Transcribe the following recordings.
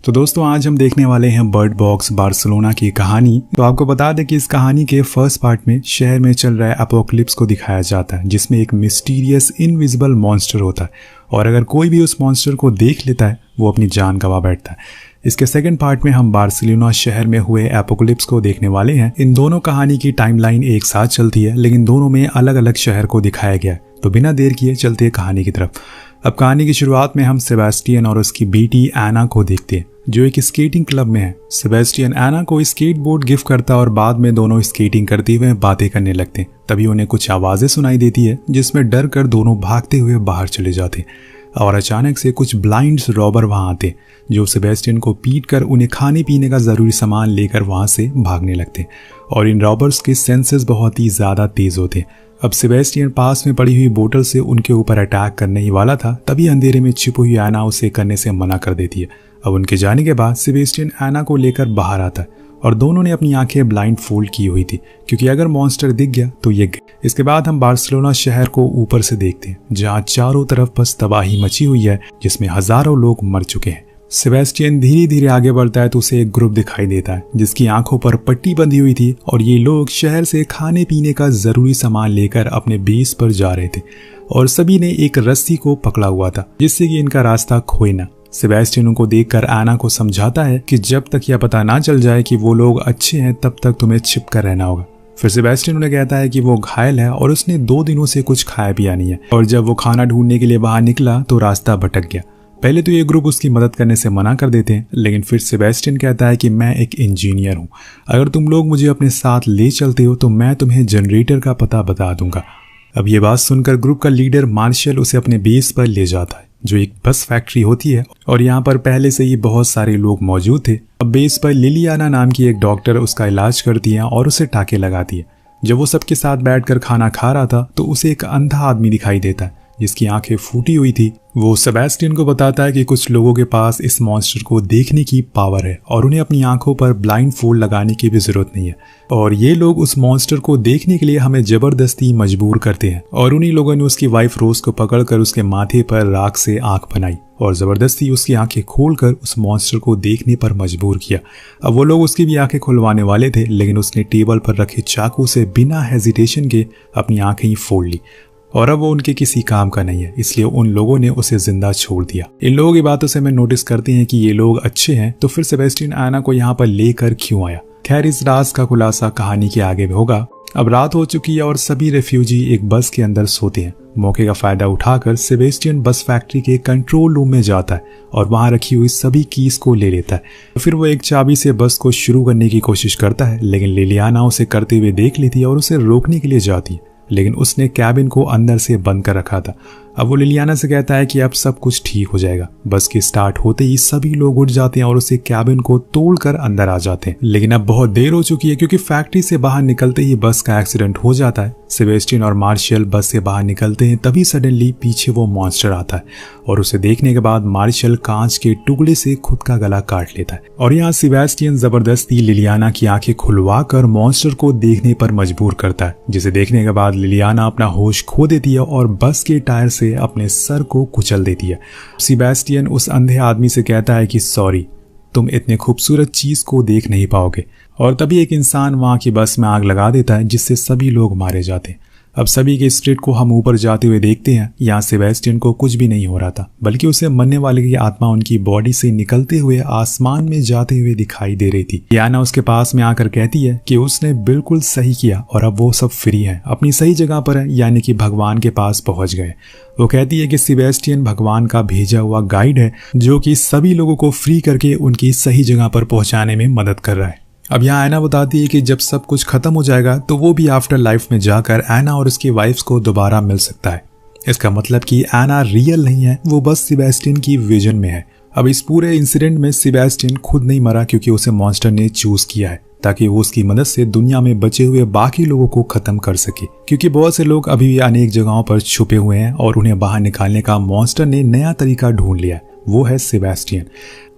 तो दोस्तों आज हम देखने वाले हैं बर्ड बॉक्स बार्सिलोना की कहानी। तो आपको बता दें कि इस कहानी के फर्स्ट पार्ट में शहर में चल रहा एपोकलिप्स को दिखाया जाता है, जिसमें एक मिस्टीरियस इनविजिबल मॉन्स्टर होता है और अगर कोई भी उस मॉन्स्टर को देख लेता है वो अपनी जान गंवा बैठता है। इसके सेकंड पार्ट में हम बार्सिलोना शहर में हुए एपोकलिप्स को देखने वाले हैं। इन दोनों कहानी की टाइमलाइन एक साथ चलती है, लेकिन दोनों में अलग अलग शहर को दिखाया गया है। तो बिना देर किए चलते हैं कहानी की तरफ। अब कहानी की शुरुआत में हम सेबेस्टियन और उसकी बेटी एना को देखते हैं, जो एक स्केटिंग क्लब में है। सेबेस्टियन एना को स्केट बोर्ड गिफ्ट करता है और बाद में दोनों स्केटिंग करते हुए बातें करने लगते हैं। तभी उन्हें कुछ आवाजें सुनाई देती है, जिसमें डर कर दोनों भागते हुए बाहर चले जाते हैं और अचानक से कुछ ब्लाइंड्स रॉबर वहां आते हैं, जो सेबेस्टियन को पीट कर उन्हें खाने पीने का जरूरी सामान लेकर वहां से भागने लगते हैं। और इन रॉबर्स के सेंसेस बहुत ही ज्यादा तेज होते हैं। अब सेबेस्टियन पास में पड़ी हुई बोतल से उनके ऊपर अटैक करने ही वाला था, तभी अंधेरे में छिपी हुई एना उसे करने से मना कर देती है। अब उनके जाने के बाद सेबेस्टियन एना को लेकर बाहर आता है और दोनों ने अपनी आंखें ब्लाइंड फोल्ड की हुई थी, क्योंकि अगर मॉन्स्टर दिख गया तो ये गए। इसके बाद हम बार्सिलोना शहर को ऊपर से देखते हैं, जहां चारों तरफ बस तबाही मची हुई है, जिसमें हजारों लोग मर चुके हैं। सेबेस्टियन धीरे धीरे आगे बढ़ता है तो उसे एक ग्रुप दिखाई देता है, जिसकी आंखों पर पट्टी बंधी हुई थी और ये लोग शहर से खाने पीने का जरूरी सामान लेकर अपने बेस पर जा रहे थे और सभी ने एक रस्सी को पकड़ा हुआ था, जिससे कि इनका रास्ता खोए ना। सेबेस्टियन उनको देखकर एना को समझाता है कि जब तक यह पता ना चल जाए कि वो लोग अच्छे हैं, तब तक तुम्हें छिप कर रहना होगा। फिर सेबेस्टियन उन्हें कहता है कि वो घायल है और उसने 2 दिनों से कुछ खाया पिया नहीं है, और जब वो खाना ढूंढने के लिए बाहर निकला तो रास्ता भटक गया। पहले तो ये ग्रुप उसकी मदद करने से मना कर देते हैं, लेकिन फिर सेबेस्टियन कहता है कि मैं एक इंजीनियर हूँ, अगर तुम लोग मुझे अपने साथ ले चलते हो तो मैं तुम्हें जनरेटर का पता बता दूंगा। अब ये बात सुनकर ग्रुप का लीडर मार्शल उसे अपने बेस पर ले जाता है, जो एक बस फैक्ट्री होती है, और यहाँ पर पहले से ही बहुत सारे लोग मौजूद थे। अब बेस पर लिलियाना नाम की एक डॉक्टर उसका इलाज करती है और उसे टाके लगाती है। जब वो सबके साथ बैठकर खाना खा रहा था तो उसे एक अंधा आदमी दिखाई देता है, जिसकी आंखें फूटी हुई थी। वो सेबेस्टियन को बताता है कि कुछ लोगों के पास इस मॉन्स्टर को देखने की पावर है और उन्हें अपनी आंखों पर ब्लाइंड फोल्ड लगाने की भी जरूरत नहीं है, और ये लोग उस मॉन्स्टर को देखने के लिए हमें जबरदस्ती मजबूर करते हैं। और उन्हीं लोगों ने उसकी वाइफ रोज को पकड़कर उसके माथे पर राख से आंख बनाई और जबरदस्ती उसकी आंखें खोलकर उस मॉन्स्टर को देखने पर मजबूर किया। अब वो लोग उसकी भी आंखें खुलवाने वाले थे, लेकिन उसने टेबल पर रखे चाकू से बिना हेजिटेशन के अपनी आंखें ही फोड़ ली, और अब वो उनके किसी काम का नहीं है, इसलिए उन लोगों ने उसे जिंदा छोड़ दिया। इन लोगों की बातों से हमें नोटिस करते हैं कि ये लोग अच्छे हैं, तो फिर सेबेस्टियन एना को यहाँ पर लेकर क्यों आया। खैर, इस राज का खुलासा कहानी के आगे होगा। अब रात हो चुकी है और सभी रेफ्यूजी एक बस के अंदर सोते हैं। मौके का फायदा उठाकर सेबेस्टियन बस फैक्ट्री के कंट्रोल रूम में जाता है और वहां रखी हुई सभी कीज को ले लेता है। फिर वो एक चाबी से बस को शुरू करने की कोशिश करता है, लेकिन लिलियाना उसे करते हुए देख लेती है और उसे रोकने के लिए जाती है, लेकिन उसने कैबिन को अंदर से बंद कर रखा था। अब वो लिलियाना से कहता है कि अब सब कुछ ठीक हो जाएगा। बस के स्टार्ट होते ही सभी लोग उठ जाते हैं और उसे कैबिन को तोड़कर अंदर आ जाते हैं, लेकिन अब बहुत देर हो चुकी है, क्योंकि फैक्ट्री से बाहर निकलते ही बस का एक्सीडेंट हो जाता है। सेबेस्टियन और मार्शल बस से बाहर निकलते हैं, तभी सडनली पीछे वो मॉन्स्टर आता है और उसे देखने के बाद मार्शल कांच के टुकड़े से खुद का गला काट लेता है। और यहाँ सेबेस्टियन जबरदस्ती लिलियाना की आंखें खुलवा कर मॉन्स्टर को देखने पर मजबूर करता है, जिसे देखने के बाद लिलियाना अपना होश खो देती है और बस के टायर से अपने सर को कुचल देती है। सेबेस्टियन उस अंधे आदमी से कहता है कि सॉरी, तुम इतने खूबसूरत चीज को देख नहीं पाओगे, और तभी एक इंसान वहां की बस में आग लगा देता है, जिससे सभी लोग मारे जाते हैं। अब सभी के स्प्रिट को हम ऊपर जाते हुए देखते हैं। यहाँ सेबेस्टियन को कुछ भी नहीं हो रहा था, बल्कि उसे मरने वाले की आत्मा उनकी बॉडी से निकलते हुए आसमान में जाते हुए दिखाई दे रही थी। याना उसके पास में आकर कहती है कि उसने बिल्कुल सही किया और अब वो सब फ्री है, अपनी सही जगह पर है, यानी कि भगवान के पास पहुंच गए। वो कहती है कि सेबेस्टियन भगवान का भेजा हुआ गाइड है, जो कि सभी लोगों को फ्री करके उनकी सही जगह पर पहुंचाने में मदद कर रहा है। अब यहाँ एना बताती है कि जब सब कुछ खत्म हो जाएगा तो वो भी आफ्टर लाइफ में जाकर एना और उसकी वाइफ्स को दोबारा मिल सकता है। इसका मतलब कि एना रियल नहीं है, वो बस सेबेस्टियन की विजन में है। अब इस पूरे इंसिडेंट में सेबेस्टियन खुद नहीं मरा, क्योंकि उसे मॉन्स्टर ने चूज किया है, ताकि वो उसकी मदद से दुनिया में बचे हुए बाकी लोगों को खत्म कर सके, क्योंकि बहुत से लोग अभी भी अनेक जगहों पर छुपे हुए हैं और उन्हें बाहर निकालने का मॉन्स्टर ने नया तरीका ढूंढ लिया, वो है सेबेस्टियन।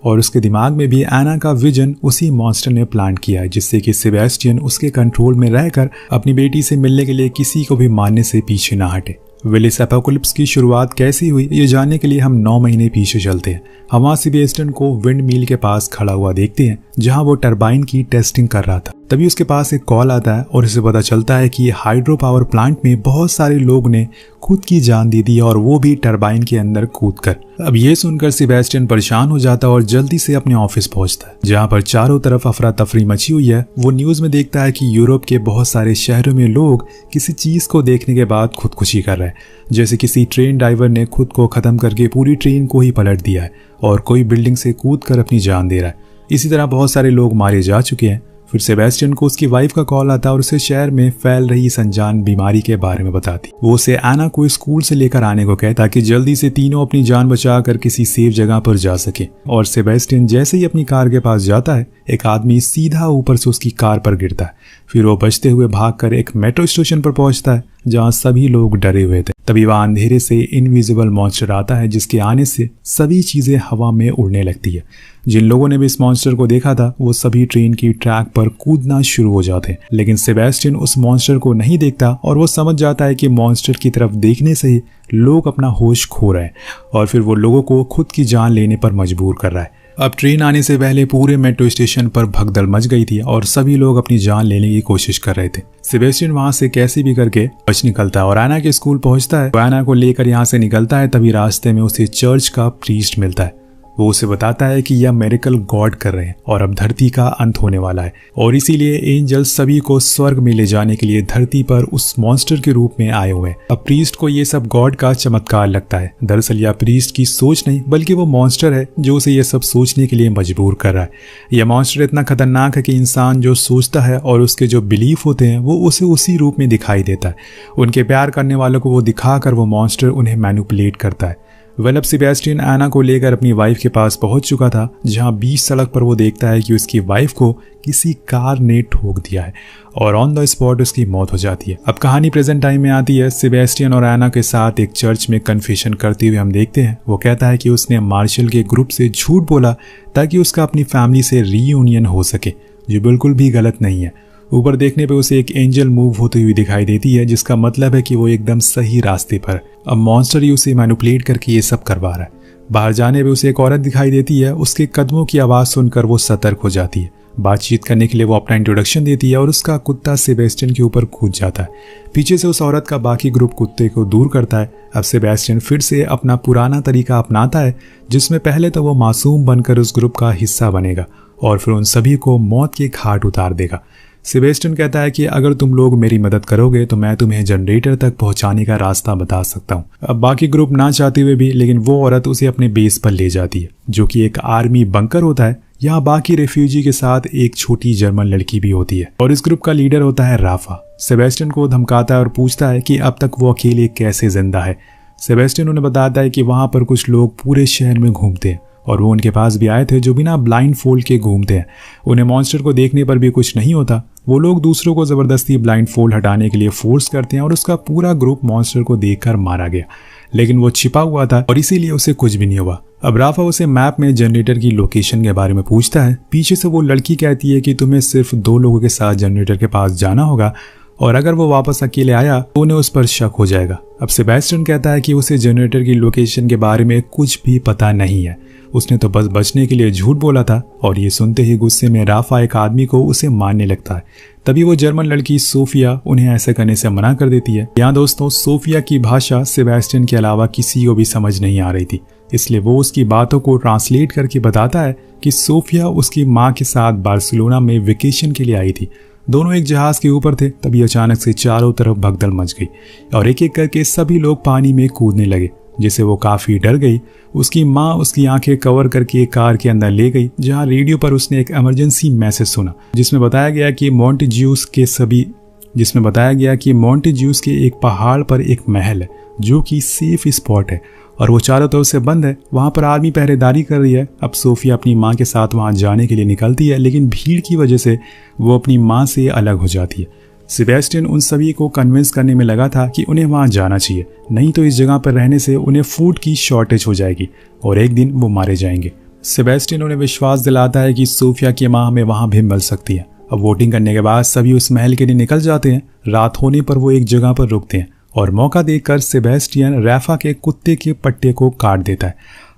और उसके दिमाग में भी एना का विजन उसी मॉन्स्टर ने प्लांट किया है, जिससे कि सेबेस्टियन उसके कंट्रोल में रहकर अपनी बेटी से मिलने के लिए किसी को भी मारने से पीछे ना हटे। वेल इस एपोकलिप्स की शुरुआत कैसी हुई ये जानने के लिए हम 9 महीने पीछे चलते हैं। हम वहाँ सेबेस्टियन को विंड मिल के पास खड़ा हुआ देखते हैं जहाँ वो टरबाइन की टेस्टिंग कर रहा था। तभी उसके पास एक कॉल आता है और इसे पता चलता है कि हाइड्रो पावर प्लांट में बहुत सारे लोग ने खुद की जान दे दी और वो भी टरबाइन के अंदर कूदकर। अब ये सुनकर सेबेस्टियन परेशान हो जाता है और जल्दी से अपने ऑफिस पहुंचता है जहाँ पर चारों तरफ अफरा तफरी मची हुई है। वो न्यूज में देखता है कि यूरोप के बहुत सारे शहरों में लोग किसी चीज को देखने के बाद खुदकुशी कर रहे हैं, जैसे किसी ट्रेन ड्राइवर ने खुद को खत्म करके पूरी ट्रेन को ही पलट दिया है और कोई बिल्डिंग से कूद कर अपनी जान दे रहा है। इसी तरह बहुत सारे लोग मारे जा चुके हैं। फिर सेबेस्टियन को उसकी वाइफ का कॉल आता है और उसे शहर में फैल रही इस अनजान बीमारी के बारे में बताती। वो उसे एना को स्कूल से लेकर आने को कहता ताकि जल्दी से तीनों अपनी जान बचाकर किसी सेफ जगह पर जा सके। और सेबेस्टियन जैसे ही अपनी कार के पास जाता है एक आदमी सीधा ऊपर से उसकी कार पर गिरता है। फिर वो बचते हुए भागकर एक मेट्रो स्टेशन पर पहुंचता है जहां सभी लोग डरे हुए थे। तभी वहां अंधेरे से इनविजिबल मॉन्स्टर आता है जिसके आने से सभी चीजें हवा में उड़ने लगती है। जिन लोगों ने भी इस मॉन्स्टर को देखा था वो सभी ट्रेन की ट्रैक पर कूदना शुरू हो जाते हैं, लेकिन सेबेस्टियन उस मॉन्स्टर को नहीं देखता और वो समझ जाता है कि मॉन्स्टर की तरफ देखने से ही लोग अपना होश खो रहे हैं और फिर वो लोगों को खुद की जान लेने पर मजबूर कर रहा है। अब ट्रेन आने से पहले पूरे मेट्रो स्टेशन पर भगदड़ मच गई थी और सभी लोग अपनी जान लेने की कोशिश कर रहे थे। सेबेस्टियन वहां से कैसे भी करके बच निकलता है और एना के स्कूल पहुंचता है। एना को लेकर यहाँ से निकलता है। तभी रास्ते में उसे चर्च का प्रीस्ट मिलता है। वो उसे बताता है कि यह मेरेकल गॉड कर रहे हैं और अब धरती का अंत होने वाला है और इसीलिए एंजल सभी को स्वर्ग में ले जाने के लिए धरती पर उस मॉन्स्टर के रूप में आए हुए हैं। अब प्रीस्ट को ये सब गॉड का चमत्कार लगता है। दरअसल यह प्रीस्ट की सोच नहीं बल्कि वो मॉन्स्टर है जो उसे ये सब सोचने के लिए मजबूर कर रहा है। यह मॉन्स्टर इतना खतरनाक है कि इंसान जो सोचता है और उसके जो बिलीफ होते हैं वो उसे उसी रूप में दिखाई देता है। उनके प्यार करने वालों को वो दिखाकर वो मॉन्स्टर उन्हें मैनिपुलेट करता है। वेल अब सेबेस्टियन एना को लेकर अपनी वाइफ के पास पहुंच चुका था जहां बीच सड़क पर वो देखता है कि उसकी वाइफ को किसी कार ने ठोक दिया है और ऑन द स्पॉट उसकी मौत हो जाती है। अब कहानी प्रेजेंट टाइम में आती है। सेबेस्टियन और एना के साथ एक चर्च में कन्फेशन करते हुए हम देखते हैं। वो कहता है कि उसने मार्शल के ग्रुप से झूठ बोला ताकि उसका अपनी फैमिली से रीयूनियन हो सके, जो बिल्कुल भी गलत नहीं है। ऊपर देखने पे उसे एक एंजल मूव होती हुई दिखाई देती है जिसका मतलब है कि वो एकदम सही रास्ते पर। अब मॉन्स्टर ही उसे मैनिपुलेट करके ये सब करवा रहा है। बाहर जाने पे उसे एक औरत दिखाई देती है। उसके कदमों की आवाज सुनकर वो सतर्क हो जाती है। बातचीत करने के लिए वो अपना इंट्रोडक्शन देती है और उसका कुत्ता सेबेस्टियन के ऊपर कूद जाता है। पीछे से उस औरत का बाकी ग्रुप कुत्ते को दूर करता है। अब सेबेस्टियन फिर से अपना पुराना तरीका अपनाता है जिसमें पहले तो वो मासूम बनकर उस ग्रुप का हिस्सा बनेगा और फिर उन सभी को मौत के घाट उतार देगा। सेबेस्टियन कहता है कि अगर तुम लोग मेरी मदद करोगे तो मैं तुम्हें जनरेटर तक पहुंचाने का रास्ता बता सकता हूं। अब बाकी ग्रुप ना चाहते हुए भी लेकिन वो औरत उसे अपने बेस पर ले जाती है जो कि एक आर्मी बंकर होता है। यहाँ बाकी रेफ्यूजी के साथ एक छोटी जर्मन लड़की भी होती है और इस ग्रुप का लीडर होता है राफा। सेबेस्टियन को धमकाता है और पूछता है कि अब तक वो अकेले कैसे जिंदा है। सेबेस्टियन उन्हें बताता है कि वहां पर कुछ लोग पूरे शहर में घूमते हैं और वो उनके पास भी आए थे जो बिना ब्लाइंड फोल्ड के घूमते हैं। उन्हें मॉन्स्टर को देखने पर भी कुछ नहीं होता। वो लोग दूसरों को जबरदस्ती ब्लाइंड फोल्ड हटाने के लिए फोर्स करते हैं और उसका पूरा ग्रुप मॉन्स्टर को देखकर मारा गया, लेकिन वो छिपा हुआ था और इसीलिए उसे कुछ भी नहीं हुआ। अब राफा उसे मैप में जनरेटर की लोकेशन के बारे में पूछता है। पीछे से वो लड़की कहती है कि तुम्हें सिर्फ 2 लोगों के साथ जनरेटर के पास जाना होगा और अगर वो वापस अकेले आया तो उन्हें उस पर शक हो जाएगा। अब सेबेस्टियन कहता है कि उसे जनरेटर की लोकेशन के बारे में कुछ भी पता नहीं है, उसने तो बस बचने के लिए झूठ बोला था। और ये सुनते ही गुस्से में राफा एक आदमी को उसे मारने लगता है। तभी वो जर्मन लड़की सोफिया उन्हें ऐसा करने से मना कर देती है। यहाँ दोस्तों सोफिया की भाषा सेबेस्टियन के अलावा किसी को भी समझ नहीं आ रही थी, इसलिए वो उसकी बातों को ट्रांसलेट करके बताता है कि सोफिया उसकी माँ के साथ बार्सिलोना में वेकेशन के लिए आई थी। दोनों एक जहाज के ऊपर थे। तभी अचानक से चारों तरफ भगदड़ मच गई और एक एक करके सभी लोग पानी में कूदने लगे, जिससे वो काफी डर गई। उसकी माँ उसकी आंखें कवर करके एक कार के अंदर ले गई जहां रेडियो पर उसने एक इमरजेंसी मैसेज सुना जिसमें बताया गया कि मॉन्टेज्यूस के एक पहाड़ पर एक महल है जो कि सेफ स्पॉट है और वो चारों तरफ से बंद है। वहां पर आर्मी पहरेदारी कर रही है। अब सोफिया अपनी माँ के साथ वहां जाने के लिए निकलती है, लेकिन भीड़ की वजह से वो अपनी माँ से अलग हो जाती है। सेबेस्टियन उन सभी को कन्विंस करने में लगा था कि उन्हें वहां जाना चाहिए, नहीं तो इस जगह पर रहने से उन्हें फूड की शॉर्टेज हो जाएगी और एक दिन वो मारे जाएंगे। सेबेस्टियन उन्हें विश्वास दिलाता है कि सोफिया की माँ हमें वहां भी मिल सकती है। अब वोटिंग करने के बाद सभी उस महल के लिए निकल जाते हैं। रात होने पर वो एक जगह पर रुकते हैं और मौका देकर सेबेस्टियन रैफा के कुत्ते के पट्टे को काट देता है।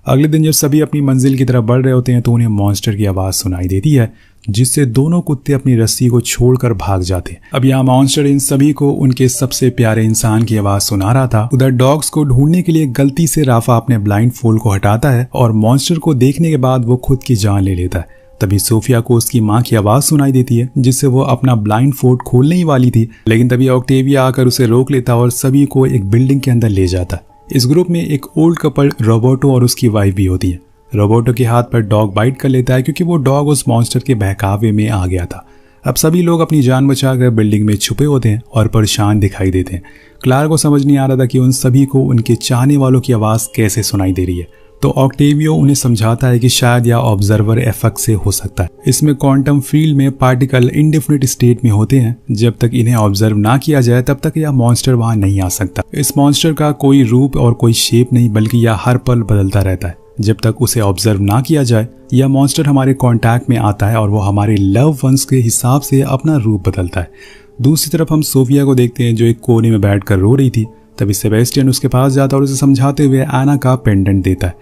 अगले दिन जब सभी अपनी मंजिल की तरफ बढ़ रहे होते हैं तो उन्हें मॉन्स्टर की आवाज़ सुनाई देती है, जिससे दोनों कुत्ते अपनी रस्सी को छोड़कर भाग जाते हैं। अब यहाँ मॉन्स्टर इन सभी को उनके सबसे प्यारे इंसान की आवाज़ सुना रहा था। उधर डॉग्स को ढूंढने के लिए गलती से राफा अपने ब्लाइंड फोल्ड को हटाता है और मॉन्स्टर को देखने के बाद वो खुद की जान ले लेता है। तभी सोफिया को उसकी माँ की आवाज़ सुनाई देती है, जिससे वो अपना ब्लाइंड फोल्ड खोलने ही वाली थी, लेकिन तभी ऑक्टेविया आकर उसे रोक लेता और सभी को एक बिल्डिंग के अंदर ले जाता। इस ग्रुप में एक ओल्ड कपल रोबोटो और उसकी वाइफ भी होती है। रोबोटो के हाथ पर डॉग बाइट कर लेता है क्योंकि वो डॉग उस मॉन्स्टर के बहकावे में आ गया था। अब सभी लोग अपनी जान बचाकर बिल्डिंग में छुपे होते हैं और परेशान दिखाई देते हैं। क्लारा को समझ नहीं आ रहा था कि उन सभी को उनके चाहने वालों की आवाज़ कैसे सुनाई दे रही है, तो ऑक्टेवियो उन्हें समझाता है कि शायद यह ऑब्जर्वर इफेक्ट से हो सकता है। इसमें क्वांटम फील्ड में पार्टिकल इंडेफिनिट स्टेट में होते हैं। जब तक इन्हें ऑब्जर्व ना किया जाए तब तक यह मॉन्स्टर वहां नहीं आ सकता। इस मॉन्स्टर का कोई रूप और कोई शेप नहीं, बल्कि यह हर पल बदलता रहता है। जब तक उसे ऑब्जर्व ना किया जाए यह मॉन्स्टर हमारे कांटेक्ट में आता है और वो हमारे लव वंस के हिसाब से अपना रूप बदलता है। दूसरी तरफ हम सोफिया को देखते हैं जो एक कोने में बैठकर रो रही थी। तभी सेबेस्टियन उसके पास जाता है और उसे समझाते हुए एना का पेंडेंट देता है।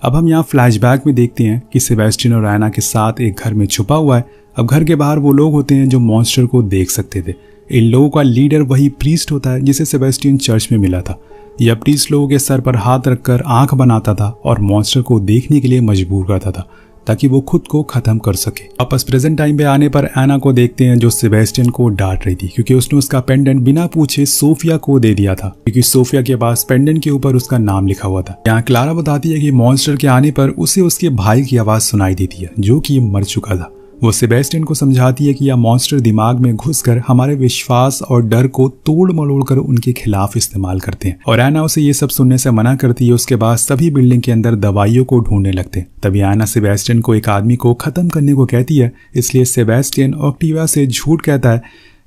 अब हम यहाँ फ्लैशबैक में देखते हैं कि सेबेस्टियन और एना के साथ एक घर में छुपा हुआ है। अब घर के बाहर वो लोग होते हैं जो मॉन्स्टर को देख सकते थे। इन लोगों का लीडर वही प्रीस्ट होता है जिसे सेबेस्टियन चर्च में मिला था। यह प्रीस्ट लोगों के सर पर हाथ रखकर आंख बनाता था और मॉन्स्टर को देखने के लिए मजबूर करता था ताकि वो खुद को खत्म कर सके। वापस प्रेजेंट टाइम पे आने पर एना को देखते हैं जो सेबेस्टियन को डांट रही थी क्योंकि उसने उसका पेंडेंट बिना पूछे सोफिया को दे दिया था, क्योंकि सोफिया के पास पेंडेंट के ऊपर उसका नाम लिखा हुआ था। यहाँ क्लारा बताती है कि मॉन्स्टर के आने पर उसे उसके भाई की आवाज़ सुनाई देती है जो कि मर चुका था। वो सेबेस्टियन को समझाती है कि यह मॉन्स्टर दिमाग में घुसकर हमारे विश्वास और डर को तोड़ मरोड़ कर उनके खिलाफ इस्तेमाल करते हैं, और एना उसे ये सब सुनने से मना करती है। उसके बाद सभी बिल्डिंग के अंदर दवाइयों को ढूंढने लगते हैं। तभी एना सेबेस्टियन को एक आदमी को खत्म करने को कहती है, इसलिए सेबेस्टियन ऑक्टिविया से झूठ कहता है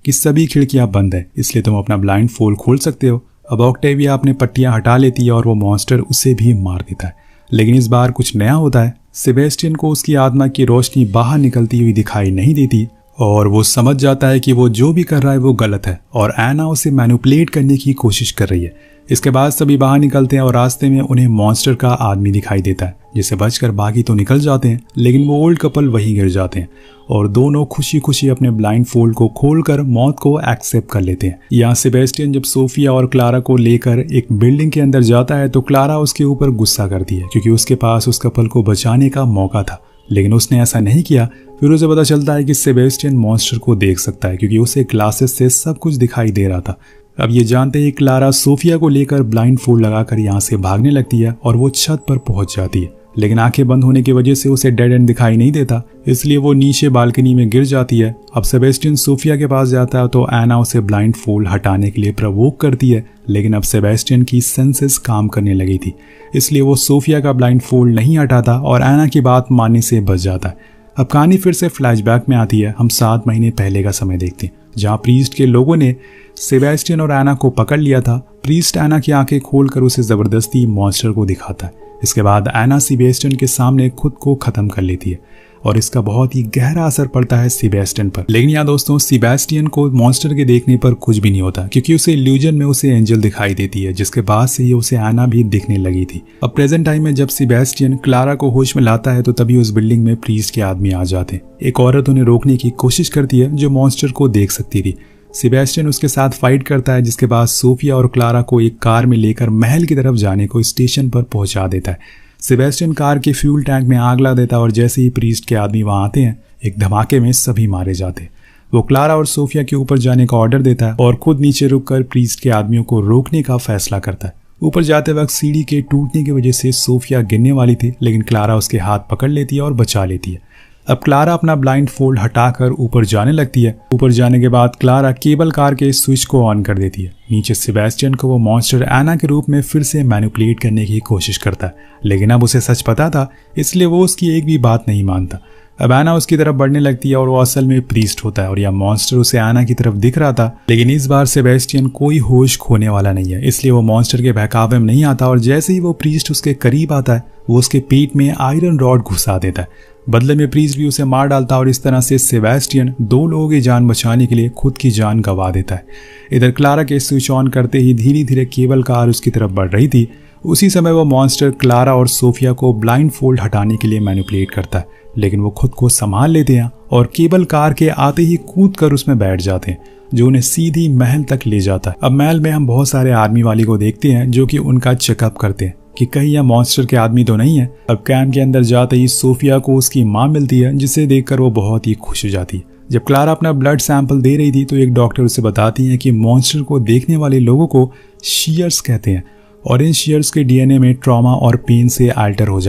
कि सभी खिड़कियां बंद है, इसलिए तुम अपना ब्लाइंड फोल्ड खोल सकते हो। अब ऑक्टेविया अपने पट्टियां हटा लेती है और वो मॉन्स्टर उसे भी मार देता है। लेकिन इस बार कुछ नया होता है। सेबेस्टियन को उसकी आत्मा की रोशनी बाहर निकलती हुई दिखाई नहीं देती और वो समझ जाता है कि वो जो भी कर रहा है वो गलत है और एना उसे मैनिपुलेट करने की कोशिश कर रही है। इसके बाद सभी बाहर निकलते हैं और रास्ते में उन्हें मॉन्स्टर का आदमी दिखाई देता है, जिसे बचकर बाकी तो निकल जाते हैं, लेकिन वो ओल्ड कपल वहीं गिर जाते हैं और दोनों खुशी खुशी अपने ब्लाइंड फोल्ड को खोलकर मौत को एक्सेप्ट कर लेते हैं। यहाँ सेबेस्टियन जब सोफिया और क्लारा को लेकर एक बिल्डिंग के अंदर जाता है तो क्लारा उसके ऊपर गुस्सा करती है क्योंकि उसके पास उस कपल को बचाने का मौका था, लेकिन उसने ऐसा नहीं किया। फिर उसे पता चलता है कि सेबेस्टियन मॉन्स्टर को देख सकता है क्योंकि उसे ग्लासेस से सब कुछ दिखाई दे रहा था। अब ये जानते ही क्लारा सोफिया को लेकर ब्लाइंड फोल्ड लगाकर यहाँ से भागने लगती है और वो छत पर पहुंच जाती है, लेकिन आंखें बंद होने की वजह से उसे डेड एंड दिखाई नहीं देता, इसलिए वो नीचे बालकनी में गिर जाती है। अब सेबेस्टियन सोफिया के पास जाता है तो एना उसे ब्लाइंड फोल्ड हटाने के लिए प्रवोक करती है, लेकिन अब सेबेस्टियन की सेंसेस काम करने लगी थी, इसलिए वो सोफिया का ब्लाइंड फोल्ड नहीं हटाता और एना की बात मानने से बच जाता है। अब कहानी फिर से फ्लैशबैक में आती है। हम 7 महीने पहले का समय देखते हैं जहाँ प्रीस्ट के लोगों ने सेबेस्टियन और एना को पकड़ लिया था। प्रीस्ट एना की आंखें खोलकर उसे जबरदस्ती मॉन्स्टर को दिखाता है। इसके बाद एना सेबेस्टियन के सामने खुद को खत्म कर लेती है और इसका बहुत ही गहरा असर पड़ता है सेबेस्टियन पर। लेकिन यहाँ दोस्तों सेबेस्टियन को मॉन्स्टर के देखने पर कुछ भी नहीं होता क्योंकि उसे इल्यूजन में उसे एंजल दिखाई देती है, जिसके बाद से ही उसे एना भी दिखने लगी थी। अब प्रेजेंट टाइम में जब सेबेस्टियन क्लारा को होश में लाता है तो तभी उस बिल्डिंग में प्रीस्ट के आदमी आ जाते हैं। एक औरत उन्हें रोकने की कोशिश करती है जो मॉन्स्टर को देख सकती थी। सेबेस्टियन उसके साथ फाइट करता है, जिसके बाद सोफिया और क्लारा को एक कार में लेकर महल की तरफ जाने को स्टेशन पर पहुंचा देता है। सेबेस्टियन कार के फ्यूल टैंक में आग लगा देता है और जैसे ही प्रीस्ट के आदमी वहां आते हैं एक धमाके में सभी मारे जाते हैं। वो क्लारा और सोफिया के ऊपर जाने का ऑर्डर देता है और खुद नीचे रुककर प्रीस्ट के आदमियों को रोकने का फैसला करता है। ऊपर जाते वक्त सीढ़ी के टूटने की वजह से सोफिया गिरने वाली थी, लेकिन क्लारा उसके हाथ पकड़ लेती है और बचा लेती है। अब क्लारा अपना ब्लाइंड फोल्ड हटाकर ऊपर जाने लगती है। ऊपर जाने के बाद क्लारा केबल कार के स्विच को ऑन कर देती है। नीचे सेबेस्टियन को वो मॉन्स्टर एना के रूप में फिर से मैनिपुलेट करने की कोशिश करता है, लेकिन अब उसे सच पता था, इसलिए वो उसकी एक भी बात नहीं मानता। अब एना उसकी तरफ बढ़ने लगती है और वो असल में प्रीस्ट होता है और यह मॉन्स्टर उसे एना की तरफ दिख रहा था, लेकिन इस बार सेबेस्टियन कोई होश खोने वाला नहीं है, इसलिए वो मॉन्स्टर के बहकावे में नहीं आता और जैसे ही वो प्रीस्ट उसके करीब आता है वो उसके पेट में आयरन रॉड घुसा देता है। बदले में प्रीस्ट भी उसे मार डालता है और इस तरह से सेबेस्टियन 2 लोगों की जान बचाने के लिए खुद की जान गंवा देता है। इधर क्लारा के स्विच ऑन करते ही धीरे धीरे केबल कार उसकी तरफ बढ़ रही थी। उसी समय वो मॉन्स्टर क्लारा और सोफिया को ब्लाइंड फोल्ड हटाने के लिए मैनिपुलेट करता है, लेकिन वो खुद को संभाल लेते हैं और केबल कार के आते ही कूद कर उसमें बैठ जाते हैं, जो उन्हें सीधी महल तक ले जाता है। अब महल में हम बहुत सारे आर्मी वाले को देखते हैं जो कि उनका चेकअप करते हैं कि कहीं यह मॉन्स्टर के आदमी तो नहीं है। अब कैंप के अंदर जाते ही सोफिया को उसकी माँ मिलती है, जिसे देखकर वो बहुत ही खुश हो जाती है। जब क्लारा अपना ब्लड सैंपल दे रही थी तो एक डॉक्टर उसे बताती है कि मॉन्स्टर को देखने वाले लोगों को शीयर्स कहते हैं और इन शीयर्स के डीएनए में ट्रॉमा और पेन से अल्टर हो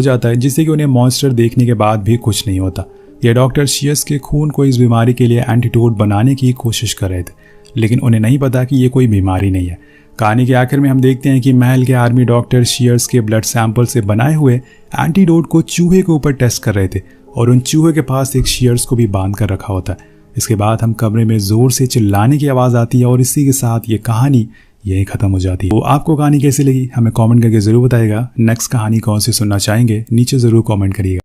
जाता है जिससे कि उन्हें मॉन्स्टर देखने के बाद भी कुछ नहीं होता। यह डॉक्टर शीयर्स के खून को इस बीमारी के लिए एंटीडोट बनाने की कोशिश कर रहे थे, लेकिन उन्हें नहीं पता कि ये कोई बीमारी नहीं है। कहानी के आखिर में हम देखते हैं कि महल के आर्मी डॉक्टर शीयर्स के ब्लड सैंपल से बनाए हुए एंटीडोट को चूहे के ऊपर टेस्ट कर रहे थे और उन चूहे के पास एक शीयर्स को भी बांध कर रखा होता है। इसके बाद हम कमरे में जोर से चिल्लाने की आवाज़ आती है और इसी के साथ ये कहानी यही खत्म हो जाती है। तो आपको कहानी कैसी लगी हमें कमेंट करके जरूर बताइएगा। नेक्स्ट कहानी कौन सी सुनना चाहेंगे नीचे जरूर कमेंट करिएगा।